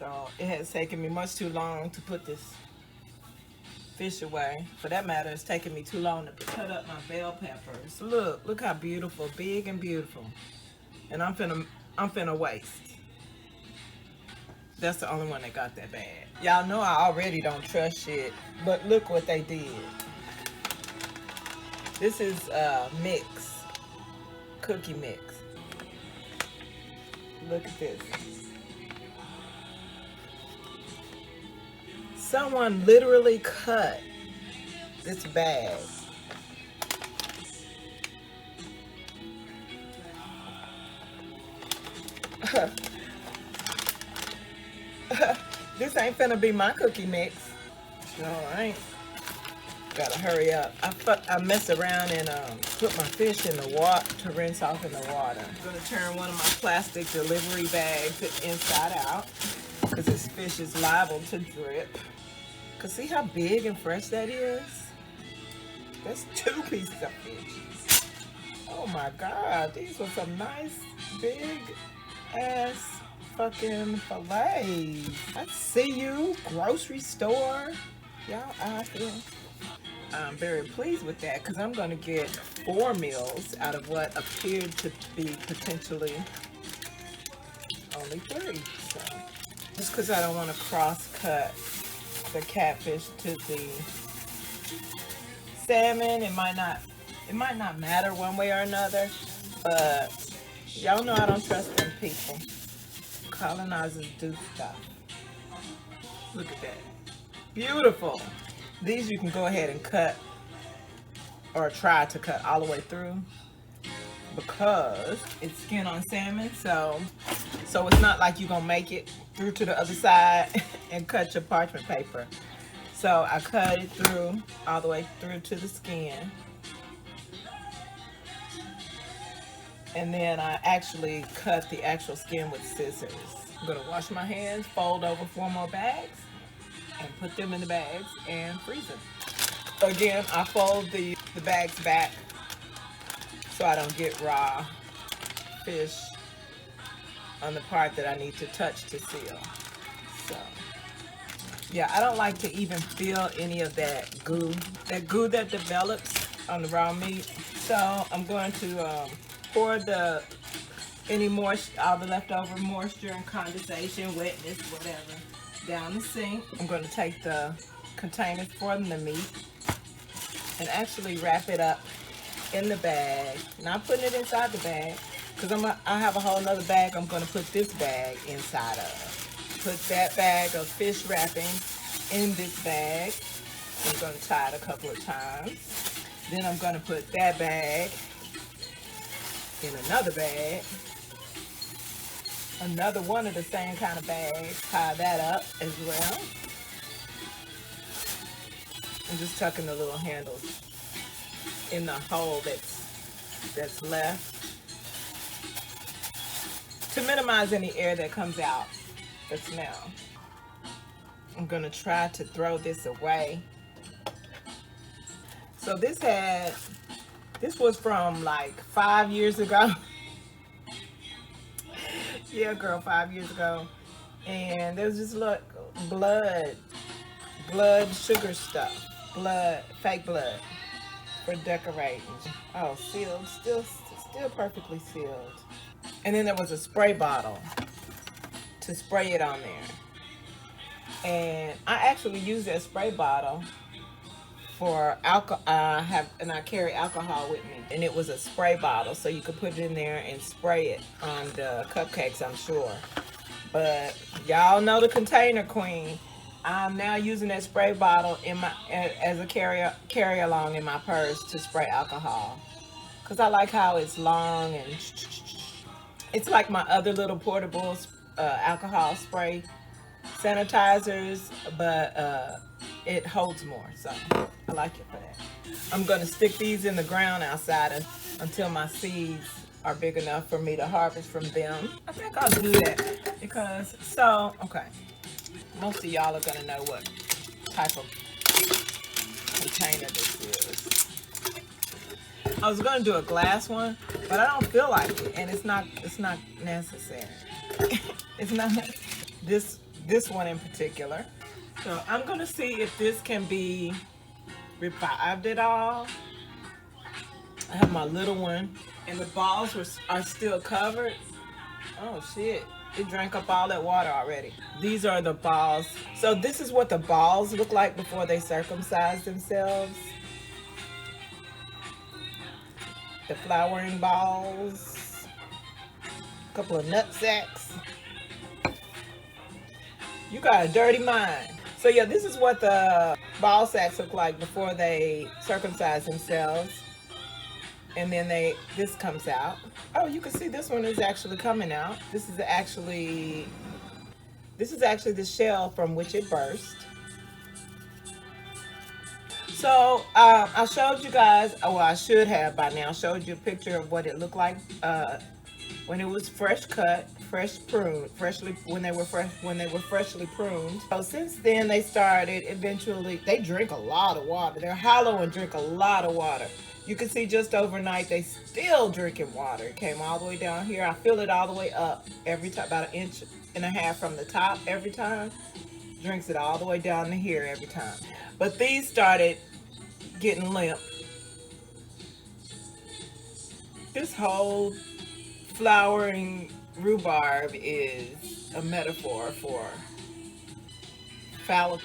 So it has taken me much too long to put this fish away. For that matter, it's taken me too long to cut up my bell peppers. Look how beautiful, big and beautiful. And I'm finna waste. That's the only one that got that bad. Y'all know I already don't trust shit, but look what they did. This is mix, cookie mix. Look at this. Someone literally cut this bag. This ain't finna be my cookie mix. So I ain't gotta hurry up. I mess around and put my fish in the water to rinse off in the water. I'm gonna turn one of my plastic delivery bags inside out because this fish is liable to drip. Cause see how big and fresh that is? That's 2 pieces of fish. Oh my God, these were some nice big ass fucking fillets. I see you, grocery store. Y'all out here. I'm very pleased with that because I'm gonna get 4 meals out of what appeared to be potentially only 3. So just because I don't want to cross cut the catfish to the salmon, it might not matter one way or another, but y'all know I don't trust them people. Colonizers do stuff. Look at that. Beautiful. These you can go ahead and cut or try to cut all the way through because it's skin on salmon, so it's not like you're gonna make it through to the other side and cut your parchment paper. So I cut it through all the way through to the skin, and then I actually cut the actual skin with scissors. I'm gonna wash my hands, fold over 4 more bags, and put them in the bags and freeze them. Again, I fold the bags back so I don't get raw fish on the part that I need to touch to seal. So yeah, I don't like to even feel any of that goo that develops on the raw meat. So I'm going to pour all the leftover moisture and condensation, wetness, whatever, down the sink. I'm going to take the containers for the meat and actually wrap it up in the bag. Not putting it inside the bag because I have a whole nother bag I'm going to put this bag inside of. Put that bag of fish wrapping in this bag. I'm going to tie it a couple of times. Then I'm going to put that bag in another bag. Another one of the same kind of bags. Tie that up as well. I'm just tucking the little handles in the hole that's left to minimize any air that comes out the smell. I'm gonna try to throw this away. So this was from like 5 years ago. Yeah, girl, 5 years ago. And there was just blood, sugar stuff, fake blood for decorating. Oh, sealed, still perfectly sealed. And then there was a spray bottle to spray it on there. And I actually use that spray bottle for alcohol. I carry alcohol with me, and it was a spray bottle, so you could put it in there and spray it on the cupcakes, I'm sure. But y'all know the container queen. I'm now using that spray bottle as a carry along in my purse to spray alcohol, because I like how it's long and it's like my other little portable alcohol spray sanitizers, but it holds more, so I like it for that. I'm gonna stick these in the ground outside until my seeds are big enough for me to harvest from them. I think I'll do that because, okay, most of y'all are gonna know what type of container this is. I was gonna do a glass one, but I don't feel like it, and it's not necessary. It's not. this one in particular. So I'm gonna see if this can be revived at all. I have my little one, and the balls are still covered. Oh shit, it drank up all that water already. These are the balls. So this is what the balls look like before they circumcise themselves. The flowering balls. A couple of nut sacks. You got a dirty mind. So yeah, this is what the ball sacks look like before they circumcise themselves. And then this comes out. Oh, you can see this one is actually coming out. This is actually the shell from which it burst. So I showed you guys, well, I should have by now showed you a picture of what it looked like when it was fresh cut, when they were freshly pruned. So since then they drink a lot of water. They're hollow and drink a lot of water. You can see just overnight they still drinking water. It came all the way down here. I fill it all the way up every time, about 1.5 inches from the top every time. Drinks it all the way down to here every time. But these started getting limp. This whole flowering rhubarb is a metaphor for fallible.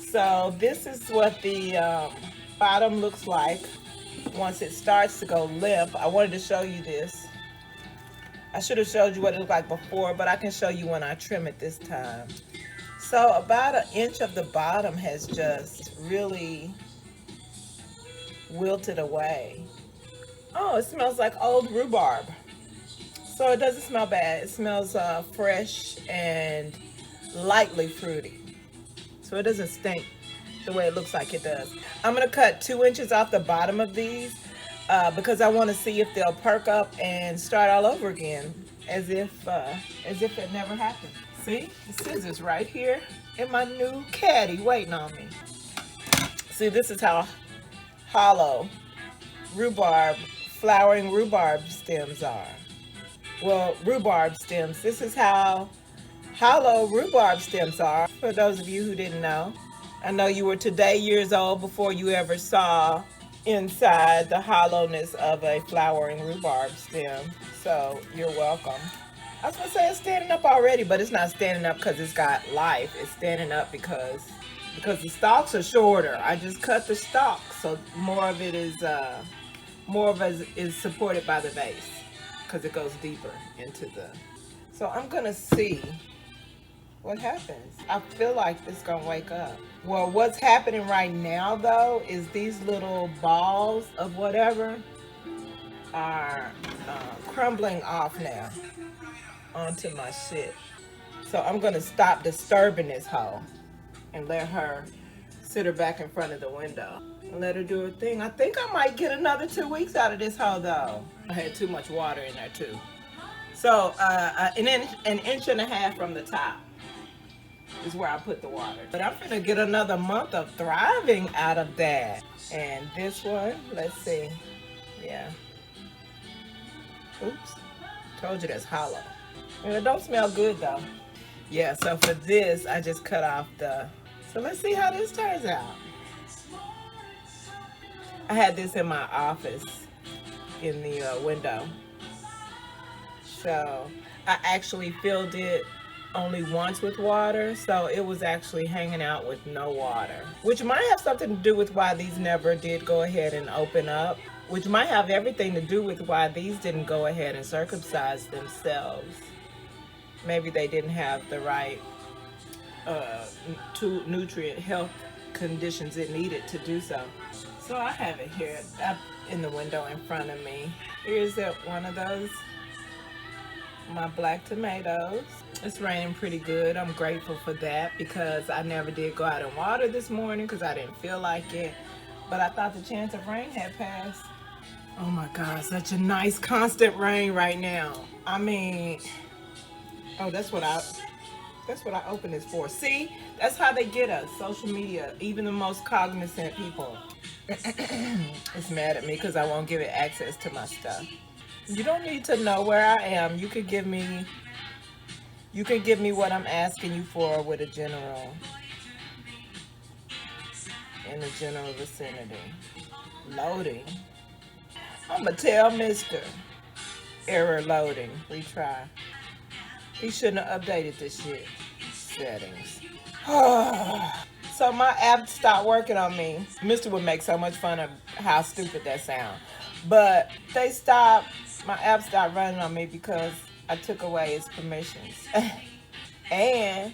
So this is what the bottom looks like once it starts to go limp. I wanted to show you this. I should have showed you what it looked like before, but I can show you when I trim it this time. So about 1 inch of the bottom has just really wilted away. Oh, it smells like old rhubarb. So it doesn't smell bad. It smells fresh and lightly fruity. So it doesn't stink the way it looks like it does. I'm gonna cut 2 inches off the bottom of these because I want to see if they'll perk up and start all over again, as if it never happened. See, the scissors right here in my new caddy waiting on me. See, this is how hollow flowering rhubarb stems are. Well, rhubarb stems. This is how hollow rhubarb stems are, for those of you who didn't know. I know you were today years old before you ever saw inside the hollowness of a flowering rhubarb stem, so you're welcome. I was gonna say it's standing up already, but it's not standing up because it's got life. It's standing up because the stalks are shorter. I just cut the stalks, so more of it is supported by the base because it goes deeper into the. So I'm gonna see what happens. I feel like it's gonna wake up. Well, what's happening right now though is these little balls of whatever are crumbling off now onto my shit. So I'm gonna stop disturbing this hoe and let her sit her back in front of the window and let her do her thing. I think I might get another 2 weeks out of this hoe though. I had too much water in there too. So and then 1.5 inches from the top is where I put the water. But I'm gonna get another month of thriving out of that. And this one, let's see. Yeah. Oops. Told you that's hollow. And it don't smell good though. Yeah, so for this, I just cut off so let's see how this turns out. I had this in my office in the window. So I actually filled it only once with water, so it was actually hanging out with no water, which might have something to do with why these never did go ahead and open up, which might have everything to do with why these didn't go ahead and circumcise themselves. Maybe they didn't have the right nutrient health conditions it needed to do so. So I have it here up in the window in front of me. Here's one of those, my black tomatoes. It's raining pretty good. I'm grateful for that because I never did go out and water this morning because I didn't feel like it. But I thought the chance of rain had passed. Oh my God, such a nice constant rain right now. I mean, oh, that's what I open this for. See, that's how they get us. Social media, even the most cognizant people. It's mad at me because I won't give it access to my stuff. You don't need to know where I am. You could give me what I'm asking you for with a general, in the general vicinity. Loading. I'ma tell Mr. Error loading. Retry. He shouldn't have updated this shit. Settings. So my app stopped working on me. Mr. would make so much fun of how stupid that sound. But my app stopped running on me because I took away its permissions. And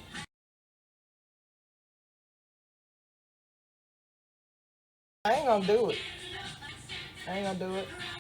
I ain't gonna do it.